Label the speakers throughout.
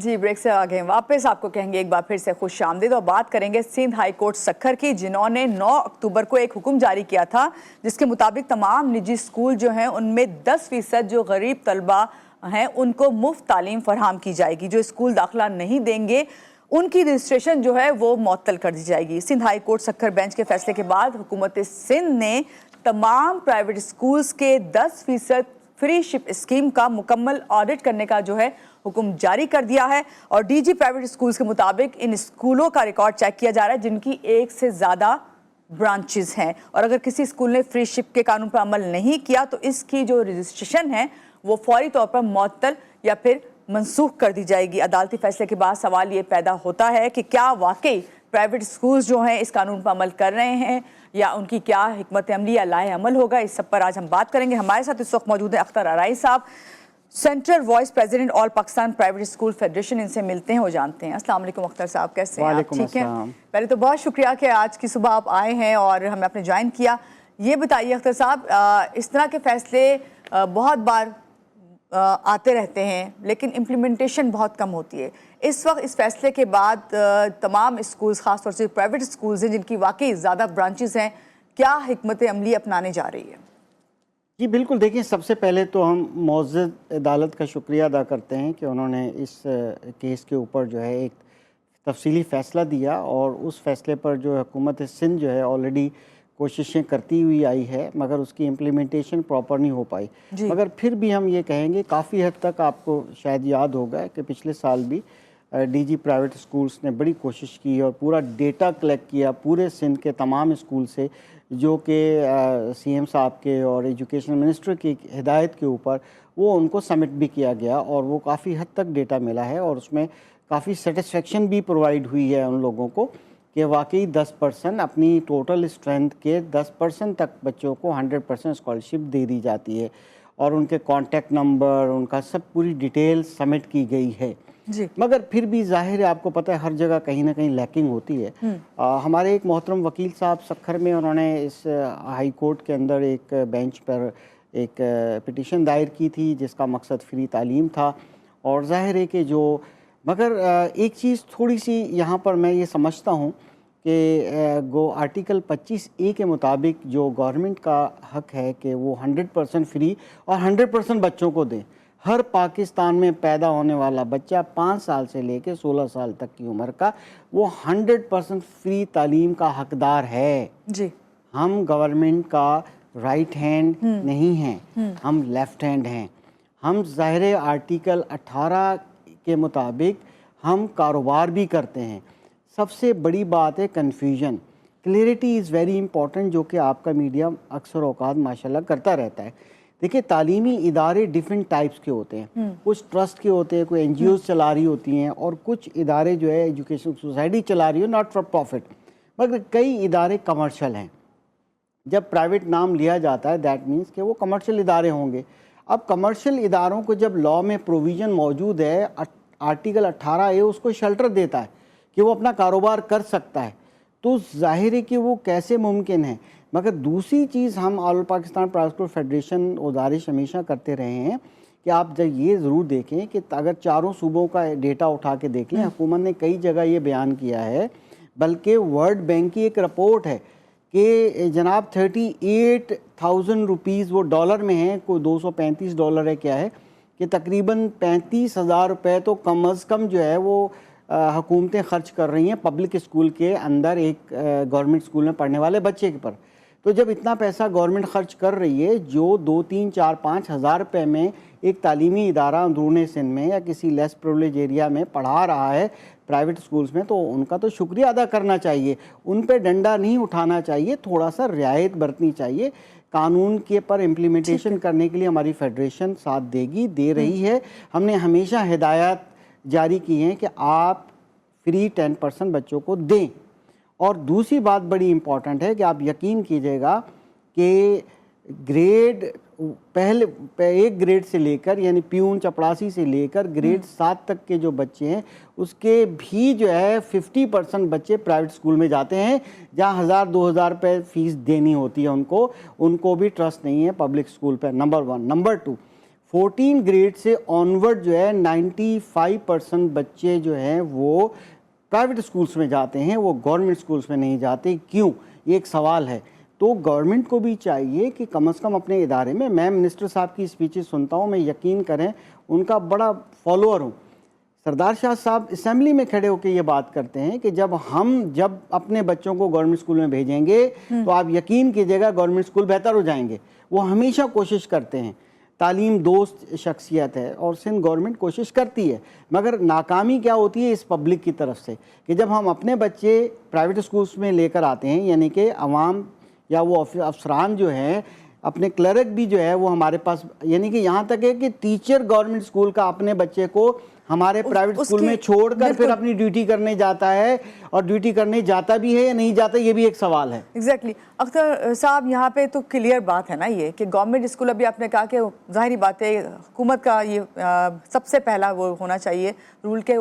Speaker 1: जी, break से आ गए वापस। आपको कहेंगे एक बार फिर से खुश आमदीद और बात करेंगे सिंध हाई कोर्ट सक्खर की, जिन्होंने 9 अक्टूबर को एक हुक्म जारी किया था जिसके मुताबिक तमाम निजी स्कूल जो हैं उनमें 10% जो गरीब तलबा हैं उनको मुफ्त तालीम फरहम की जाएगी। जो स्कूल दाखिला नहीं देंगे उनकी रजिस्ट्रेशन जो है वो मुअत्तल कर दी जाएगी। Sindh high court Sukkur bench के फैसले के बाद हुकूमत सिंध ने तमाम प्राइवेट स्कूल्स के 10% फ्री शिप स्कीम का मुकम्मल ऑडिट करने का जो है हुक्म जारी कर दिया है। और डीजी प्राइवेट स्कूल्स के मुताबिक इन स्कूलों का रिकॉर्ड चेक किया जा रहा है जिनकी एक से ज़्यादा ब्रांचेस हैं, और अगर किसी स्कूल ने फ्री शिप के कानून पर अमल नहीं किया तो इसकी जो रजिस्ट्रेशन है वो फौरी तौर पर मुअत्तल या फिर मनसूख कर दी जाएगी। अदालती फैसले के बाद सवाल ये पैदा होता है कि क्या वाकई प्राइवेट स्कूल्स जो हैं इस कानून पर अमल कर रहे हैं या उनकी क्या हिकमत अमली या लाए अमल होगा। इस सब पर आज हम बात करेंगे। हमारे साथ इस वक्त मौजूद है अख्तर अराई साहब, central vice president all Pakistan private school federation. इनसे मिलते हैं और जानते हैं। अस्सलाम वालेकुम अख्तर साहब, कैसे हैं आप? ठीक है, पहले तो बहुत शुक्रिया कि आज की सुबह आप आए हैं और हमें आपने ज्वाइन किया। ये बताइए अख्तर साहब, इस तरह के फैसले बहुत बार आते रहते हैं लेकिन इम्प्लीमेंटेशन बहुत कम होती है। इस वक्त इस फैसले के बाद तमाम स्कूल्स, खासतौर से प्राइवेट स्कूल्स हैं जिनकी वाकई ज़्यादा ब्रांचेस हैं, क्या हिकमत अमली अपनाने जा रही है?
Speaker 2: जी बिल्कुल, देखिए सबसे पहले तो हम मौजूद अदालत का शुक्रिया अदा करते हैं कि उन्होंने इस केस के ऊपर जो है एक तफसीली फ़ैसला दिया, और उस फैसले पर जो हुकूमत सिंध जो है ऑलरेडी कोशिशें करती हुई आई है, मगर उसकी इम्प्लीमेंटेशन प्रॉपर नहीं हो पाई। मगर फिर भी हम ये कहेंगे काफ़ी हद तक, आपको शायद याद होगा कि पिछले साल भी डीजी प्राइवेट स्कूल्स ने बड़ी कोशिश की और पूरा डेटा कलेक्ट किया पूरे सिंध के तमाम स्कूल से, जो कि सीएम साहब के और एजुकेशन मिनिस्टर की हिदायत के ऊपर वो उनको सबमिट भी किया गया, और वो काफ़ी हद तक डेटा मिला है और उसमें काफ़ी सेटिस्फेक्शन भी प्रोवाइड हुई है उन लोगों को कि वाकई 10% अपनी टोटल स्ट्रेंथ के 10% तक बच्चों को 100% स्कॉलरशिप दे दी जाती है, और उनके कॉन्टैक्ट नंबर, उनका सब पूरी डिटेल सबमिट की गई है जी। मगर फिर भी जाहिर है, आपको पता है हर जगह कहीं ना कहीं लैकिंग होती है। हमारे एक मोहतरम वकील साहब सक्खर में, उन्होंने इस हाई कोर्ट के अंदर एक बेंच पर एक पिटीशन दायर की थी जिसका मकसद फ्री तालीम था। और जाहिर है कि जो मगर एक चीज़ थोड़ी सी यहाँ पर मैं ये समझता हूँ कि गो आर्टिकल 25A के मुताबिक जो गवर्नमेंट का हक है कि वो 100% फ्री और 100% बच्चों को दें। हर पाकिस्तान में पैदा होने वाला बच्चा 5 साल से लेकर 16 साल तक की उम्र का वो 100% फ्री तालीम का हकदार है जी। हम गवर्नमेंट का राइट हैंड नहीं हैं, हम लेफ्ट हैंड हैं। हम ज़ाहिर आर्टिकल 18 के मुताबिक हम कारोबार भी करते हैं। सबसे बड़ी बात है confusion. Clarity is very important, जो कि आपका मीडिया अक्सर औकात माशाल्लाह करता रहता है। देखिए, तालीमी इदारे डिफरेंट टाइप्स के होते हैं, कुछ ट्रस्ट के होते हैं, कोई एनजीओ चला रही होती हैं, और कुछ इदारे जो है एजुकेशन सोसाइटी चला रही हो, नॉट फॉर प्रॉफिट। मगर कई इदारे कमर्शियल हैं। जब प्राइवेट नाम लिया जाता है दैट मीन्स कि वो कमर्शियल इदारे होंगे। अब कमर्शियल इदारों को जब लॉ में प्रोविज़न मौजूद है, आर्टिकल 18A उसको शेल्टर देता है कि वो अपना कारोबार कर सकता है, तो जाहिर है कि वो कैसे मुमकिन है। मगर दूसरी चीज़ हम all Pakistan private school federation गुजारिश हमेशा करते रहे हैं कि आप जब ये ज़रूर देखें कि अगर चारों सूबों का डेटा उठा के देख लें, हुकूमत ने कई जगह ये बयान किया है, बल्कि वर्ल्ड बैंक की एक रिपोर्ट है कि जनाब 38,000 रुपीज़ वो डॉलर में है, कोई $235 है क्या है, कि तकरीबन 35,000 रुपये तो कम अज़ कम जो है वो हुकूमतें खर्च कर रही हैं पब्लिक स्कूल के अंदर एक गवर्नमेंट स्कूल में पढ़ने वाले बच्चे के पर। तो जब इतना पैसा गवर्नमेंट खर्च कर रही है, जो 2, 3, 4, 5 हज़ार रुपये में एक तालीमी इदारा अंदरूनी सिंध में या किसी लेस प्रिविलेज एरिया में पढ़ा रहा है प्राइवेट स्कूल्स में, तो उनका तो शुक्रिया अदा करना चाहिए, उन पे डंडा नहीं उठाना चाहिए, थोड़ा सा रियायत बरतनी चाहिए। कानून के पर इम्प्लीमेंटेशन करने के लिए हमारी फेडरेशन साथ देगी, दे रही है। हमने हमेशा हिदायत जारी की हैं कि आप फ्री 10% बच्चों को दें। और दूसरी बात बड़ी इम्पॉर्टेंट है कि आप यकीन कीजिएगा कि ग्रेड पहले 1 ग्रेड से लेकर, यानी प्यून चपड़ासी से लेकर ग्रेड 7 तक के जो बच्चे हैं, उसके भी जो है 50% बच्चे प्राइवेट स्कूल में जाते हैं, जहाँ 1,000-2,000 रुपये फ़ीस देनी होती है उनको भी ट्रस्ट नहीं है पब्लिक स्कूल पर। नंबर 1। नंबर 2, 14 ग्रेड से ऑनवर्ड जो है 95% बच्चे जो हैं वो प्राइवेट स्कूल्स में जाते हैं, वो गवर्नमेंट स्कूल्स में नहीं जाते। क्यों, ये एक सवाल है। तो गवर्नमेंट को भी चाहिए कि कम से कम अपने इदारे में, मैं मिनिस्टर साहब की स्पीचेस सुनता हूँ, मैं यकीन करें उनका बड़ा फॉलोअर हूँ। सरदार शाह साहब असेंबली में खड़े होकर ये बात करते हैं कि जब अपने बच्चों को गवर्नमेंट स्कूल में भेजेंगे तो आप यकीन कीजिएगा गवर्नमेंट स्कूल बेहतर हो जाएंगे। वो हमेशा कोशिश करते हैं, तालीम दोस्त शख्सियत है और सिंध गवर्नमेंट कोशिश करती है, मगर नाकामी क्या होती है इस पब्लिक की तरफ से कि जब हम अपने बच्चे प्राइवेट स्कूल्स में लेकर आते हैं, यानी कि अवाम या वो अफसरान जो हैं, अपने क्लर्क भी जो है वो हमारे पास, यानी कि यहाँ तक है कि टीचर गवर्नमेंट स्कूल का अपने बच्चे को हमारे प्राइवेट स्कूल में छोड़कर फिर अपनी ड्यूटी करने जाता है, और ड्यूटी करने जाता भी है या नहीं जाता, ये भी एक सवाल है।
Speaker 1: एग्जैक्टली अख्तर साहब, यहाँ पे तो क्लियर बात है ना ये कि गवर्नमेंट स्कूल, अभी आपने कहा कि जाहिर बात है हुकूमत का ये सबसे पहला वो होना चाहिए रूल के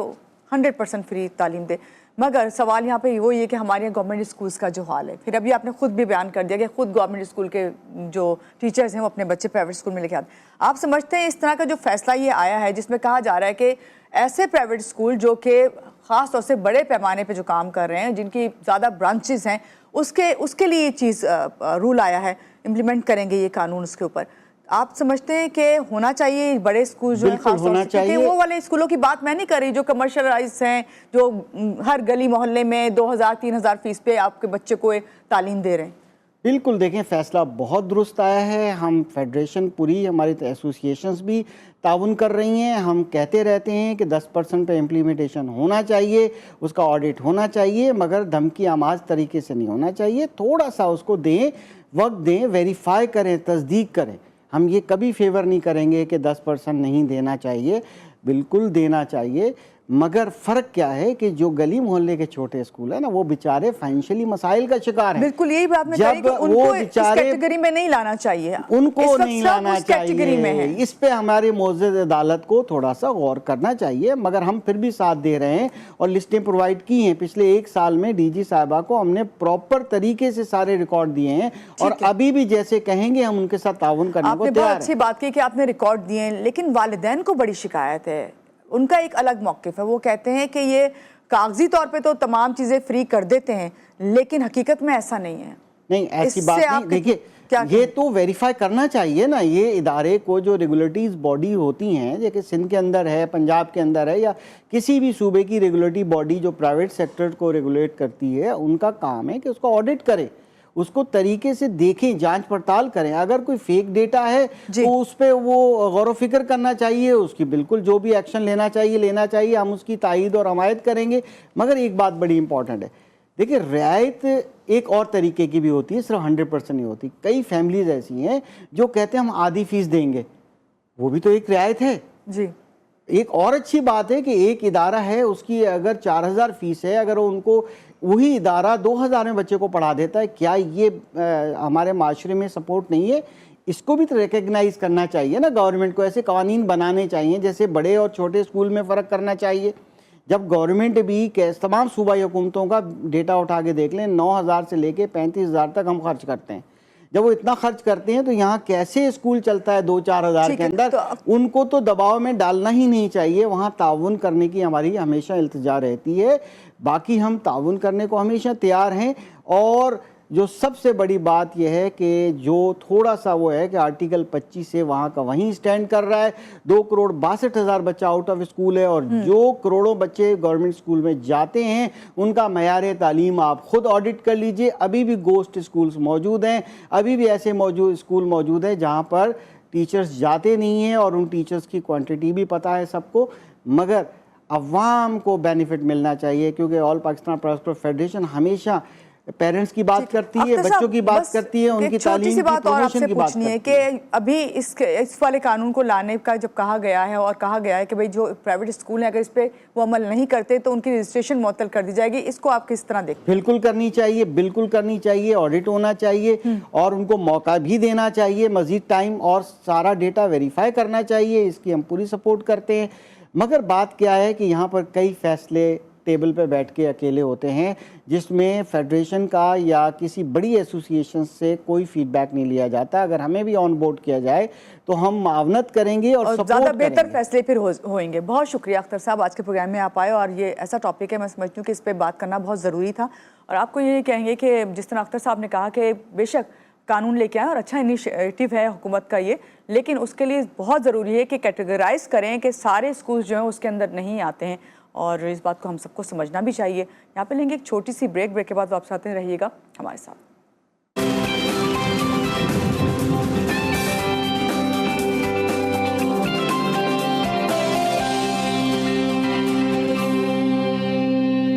Speaker 1: 100% फ्री तालीम दे, मगर सवाल यहाँ पे वो ये कि हमारे यहाँ गवर्नमेंट स्कूल्स का जो हाल है, फिर अभी आपने खुद भी बयान कर दिया कि खुद गवर्नमेंट स्कूल के जो टीचर्स हैं वो अपने बच्चे प्राइवेट स्कूल में लेके आते। आप समझते हैं इस तरह का जो फैसला ये आया है जिसमें कहा जा रहा है कि ऐसे प्राइवेट स्कूल जो कि ख़ास तौर से बड़े पैमाने पे जो काम कर रहे हैं, जिनकी ज़्यादा ब्रांचेस हैं, उसके लिए ये चीज़ रूल आया है, इम्प्लीमेंट करेंगे ये कानून उसके ऊपर। आप समझते हैं कि होना चाहिए बड़े स्कूल जो है खास तौर से, क्योंकि वो वाले स्कूलों की बात मैं नहीं कर रही जो कमर्शलाइज हैं, जो हर गली मोहल्ले में 2000-3000 फीस पे आपके बच्चे को तालीम दे रहे हैं।
Speaker 2: बिल्कुल, देखें फैसला बहुत दुरुस्त आया है। हम फेडरेशन पूरी, हमारी एसोसिएशंस भी ताउन कर रही हैं। हम कहते रहते हैं कि 10% पे इम्प्लीमेंटेशन होना चाहिए, उसका ऑडिट होना चाहिए, मगर धमकी आमाज तरीके से नहीं होना चाहिए। थोड़ा सा उसको दें, वक्त दें, वेरीफाई करें, तस्दीक करें। हम ये कभी फेवर नहीं करेंगे कि 10% नहीं देना चाहिए, बिल्कुल देना चाहिए, मगर फ़र्क क्या है कि जो गली मोहल्ले के छोटे स्कूल है ना, वो बेचारे फाइनेंशियली मसाइल का शिकार हैं।
Speaker 1: बिल्कुल, यही बात मैं कह रही कि उनको इस कैटेगरी में नहीं लाना चाहिए,
Speaker 2: उनको नहीं लाना चाहिए। इस पे हमारे मोअज़्ज़ज़ अदालत को थोड़ा सा गौर करना चाहिए, मगर हम फिर भी साथ दे रहे हैं और लिस्टें प्रोवाइड की हैं। पिछले 1 साल में डीजी साहिबा को हमने प्रॉपर तरीके से सारे रिकॉर्ड दिए हैं और अभी भी जैसे कहेंगे हम उनके साथ ताउन करने को तैयार हैं।
Speaker 1: अच्छी बात की कि आपने रिकॉर्ड दिए हैं, लेकिन वालिदैन को बड़ी शिकायत है, उनका एक अलग मौक़िफ़ है। वो कहते हैं कि ये कागजी तौर पे तो तमाम चीज़ें फ्री कर देते हैं, लेकिन हकीकत में ऐसा नहीं है।
Speaker 2: नहीं, ऐसी बात नहीं। देखिए, ये तो वेरीफाई करना चाहिए ना, ये इदारे को जो रेगुलेटरीज बॉडी होती हैं, जैसे सिंध के अंदर है, पंजाब के अंदर है, या किसी भी सूबे की रेगुलेटरी बॉडी जो प्राइवेट सेक्टर को रेगुलेट करती है, उनका काम है कि उसको ऑडिट करे, उसको तरीके से देखें, जांच पड़ताल करें। अगर कोई फेक डेटा है तो उस पर वो गौर व फिक्र करना चाहिए, उसकी बिल्कुल जो भी एक्शन लेना चाहिए, हम उसकी तायीद और हमायत करेंगे। मगर एक बात बड़ी इंपॉर्टेंट है, देखिए रियायत एक और तरीके की भी होती है, सिर्फ 100% नहीं होती। कई फैमिलीज ऐसी हैं जो कहते हैं हम आधी फीस देंगे, वो भी तो एक रियायत है
Speaker 1: जी।
Speaker 2: एक और अच्छी बात है कि एक इदारा है, उसकी अगर 4000 फीस है, अगर उनको वही इदारा 2000 में बच्चे को पढ़ा देता है, क्या ये हमारे माशरे में सपोर्ट नहीं है? इसको भी तो रिकग्नाइज करना चाहिए ना गवर्नमेंट को। ऐसे कानून बनाने चाहिए जैसे बड़े और छोटे स्कूल में फ़र्क करना चाहिए। जब गवर्नमेंट भी तमाम सूबाई हुकूमतों का डेटा उठा के देख लें, 9000 से लेके 35000 तक हम खर्च करते हैं। जब वो इतना खर्च करते हैं तो यहाँ कैसे स्कूल चलता है 2-4 हज़ार के अंदर? तो उनको तो दबाव में डालना ही नहीं चाहिए। वहाँ ताउन करने की हमारी हमेशा इल्तिजा रहती है, बाकी हम ताउन करने को हमेशा तैयार हैं। और जो सबसे बड़ी बात यह है कि जो थोड़ा सा वो है कि आर्टिकल 25 से वहाँ का वहीं स्टैंड कर रहा है। 2,62,000 बच्चा आउट ऑफ स्कूल है, और जो करोड़ों बच्चे गवर्नमेंट स्कूल में जाते हैं उनका मयार तालीम आप खुद ऑडिट कर लीजिए। अभी भी गोस्ट स्कूल्स मौजूद हैं, अभी भी ऐसे स्कूल मौजूद हैं जहाँ पर टीचर्स जाते नहीं हैं और उन टीचर्स की क्वान्टिटी भी पता है सबको। मगर अवाम को बेनिफिट मिलना चाहिए, क्योंकि ऑल पाकिस्तान प्राइवेट फेडरेशन हमेशा पेरेंट्स की बात करती है, बच्चों की बात करती है, उनकी तालीम की, प्रमोशन की बात करती है।
Speaker 1: कि अभी इस वाले कानून को लाने का जब कहा गया है और कहा गया है कि भाई जो प्राइवेट स्कूल है अगर इस पे वो अमल नहीं करते तो उनकी रजिस्ट्रेशन मुअत्तल कर दी जाएगी, इसको आप किस तरह देखते हैं?
Speaker 2: बिल्कुल करनी चाहिए, बिल्कुल करनी चाहिए। ऑडिट होना चाहिए और उनको मौका भी देना चाहिए, मजीद टाइम, और सारा डेटा वेरीफाई करना चाहिए। इसकी हम पूरी सपोर्ट करते हैं। मगर बात क्या है कि यहाँ पर कई फैसले टेबल पे बैठ के अकेले होते हैं, जिसमें फेडरेशन का या किसी बड़ी एसोसिएशन से कोई फीडबैक नहीं लिया जाता। अगर हमें भी ऑन बोर्ड किया जाए तो हम मावनत करेंगे और सपोर्ट
Speaker 1: ज़्यादा बेहतर
Speaker 2: करेंगे।
Speaker 1: फैसले फिर होंगे। बहुत शुक्रिया अख्तर साहब, आज के प्रोग्राम में आप आए और ये ऐसा टॉपिक है, मैं समझती हूँ कि इस पर बात करना बहुत ज़रूरी था। और आपको ये कहेंगे कि जिस तरह अख्तर साहब ने कहा कि बेशक कानून लेके आए और अच्छा इनिशिएटिव है हुकूमत का ये, लेकिन उसके लिए बहुत ज़रूरी है कि कैटेगराइज करें कि सारे स्कूल जो हैं उसके अंदर नहीं आते हैं, और इस बात को हम सबको समझना भी चाहिए। यहाँ पे लेंगे एक छोटी सी ब्रेक के बाद वापस आते रहिएगा हमारे साथ।